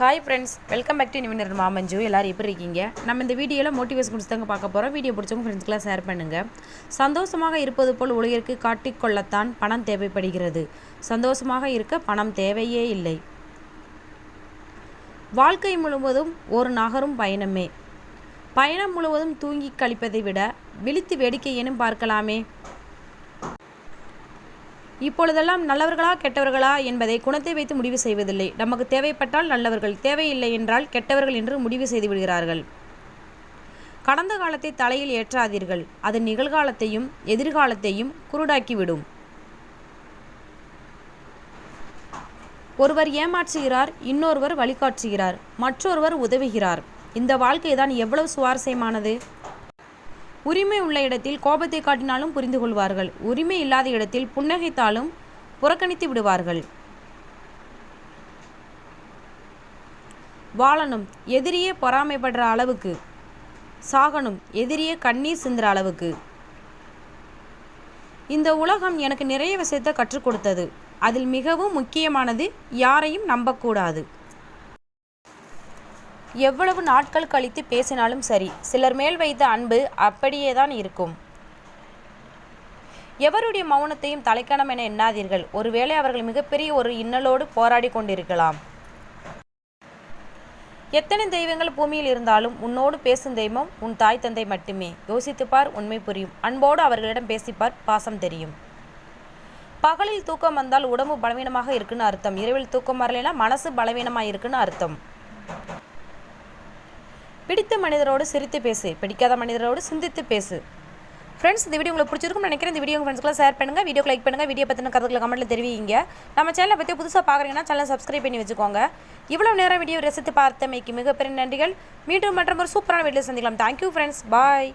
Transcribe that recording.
Hi friends, welcome back to நிவினர் மாமஞ்சு. எல்லோரும் எப்படி இருக்கீங்க? நம்ம இந்த வீடியோவில் மோட்டிவேஷன் கொடுத்து தாங்க பார்க்க போகிறோம். வீடியோ பிடிச்சவங்க ஃப்ரெண்ட்ஸ்க்கெலாம் ஷேர் பண்ணுங்கள். சந்தோஷமாக இருப்பது போல் உலகிற்கு காட்டிக்கொள்ளத்தான் பணம் தேவைப்படுகிறது. சந்தோஷமாக இருக்க பணம் தேவையே இல்லை. வாழ்க்கை முழுவதும் ஒரு நகரும் பயணமே. பயணம் முழுவதும் தூங்கி கழிப்பதை விட விழித்து வேடிக்கை ஏனும் பார்க்கலாமே. இப்பொழுதெல்லாம் நல்லவர்களா கெட்டவர்களா என்பதை குணத்தை வைத்து முடிவு செய்வதில்லை. நமக்கு தேவைப்பட்டால் நல்லவர்கள், தேவையில்லை என்றால் கெட்டவர்கள் என்று முடிவு செய்து விடுகிறார்கள். கடந்த காலத்தை தலையில் ஏற்றாதீர்கள். அது நிகழ்காலத்தையும் எதிர்காலத்தையும் குருடாக்கிவிடும். ஒருவர் ஏமாற்றுகிறார், இன்னொருவர் வழிகாட்டுகிறார், மற்றொருவர் உதவுகிறார். இந்த வாழ்க்கை தான் எவ்வளவு சுவாரஸ்யமானது. உரிமை உள்ள இடத்தில் கோபத்தை காட்டினாலும் புரிந்து கொள்வார்கள். உரிமை இல்லாத இடத்தில் புன்னகைத்தாலும் புறக்கணித்து விடுவார்கள். வாழணும் எதிரியே பொறாமைப்படுற அளவுக்கு, சாகணும் எதிரியே கண்ணீர் சிந்துற அளவுக்கு. இந்த உலகம் எனக்கு நிறைய விஷயத்தை கற்றுக் கொடுத்தது. அதில் மிகவும் முக்கியமானது யாரையும் நம்பக்கூடாது. எவ்வளவு நாட்கள் கழித்து பேசினாலும் சரி, சிலர் மேல் வைத்த அன்பு அப்படியே தான் இருக்கும். எவருடைய மௌனத்தையும் தலைக்கணம் என எண்ணாதீர்கள். ஒருவேளை அவர்கள் மிகப்பெரிய ஒரு இன்னலோடு போராடி கொண்டிருக்கலாம். எத்தனை தெய்வங்கள் பூமியில் இருந்தாலும் உன்னோடு பேசும் தெய்வம் உன் தாய் தந்தை மட்டுமே. யோசித்துப்பார், உண்மை புரியும். அன்போடு அவர்களிடம் பேசிப்பார், பாசம் தெரியும். பகலில் தூக்கம் வந்தால் உடம்பு பலவீனமாக இருக்குன்னு அர்த்தம். இரவில் தூக்கம் வரலைன்னா மனசு பலவீனமாக இருக்குன்னு அர்த்தம். பிடித்த மனிதரோடு சிரித்து பேசு, பிடிக்காத மனிதரோடு சிந்தித்து பேசு. ஃப்ரெண்ட்ஸ், இந்த வீடியோ உங்களுக்கு பிடிச்சிருக்கும் நினைக்கிறேன். இந்த வீடியோ உங்கள் ஃப்ரெண்ட்ஸ்க்குலாம் ஷேர் பண்ணுங்கள். வீடியோ லைக் பண்ணுங்கள். வீடியோ பற்றின கருத்துக்களை கமெண்ட்டில் தெரிவிங்க. நம்ம சேனலை பற்றி புதுசாக பார்க்குறீங்கன்னா சேனலை சப்ஸ்கிரைப் பண்ணி வச்சுக்கோங்க. இவ்வளோ நேரம் வீடியோ ரசித்து பார்த்தமைக்கு மிகப்பெரிய நன்றிகள். மீண்டும் மற்றும் ஒரு சூப்பரான வீடியோ சந்திக்கலாம். தேங்க்யூ ஃப்ரெண்ட்ஸ், பாய்.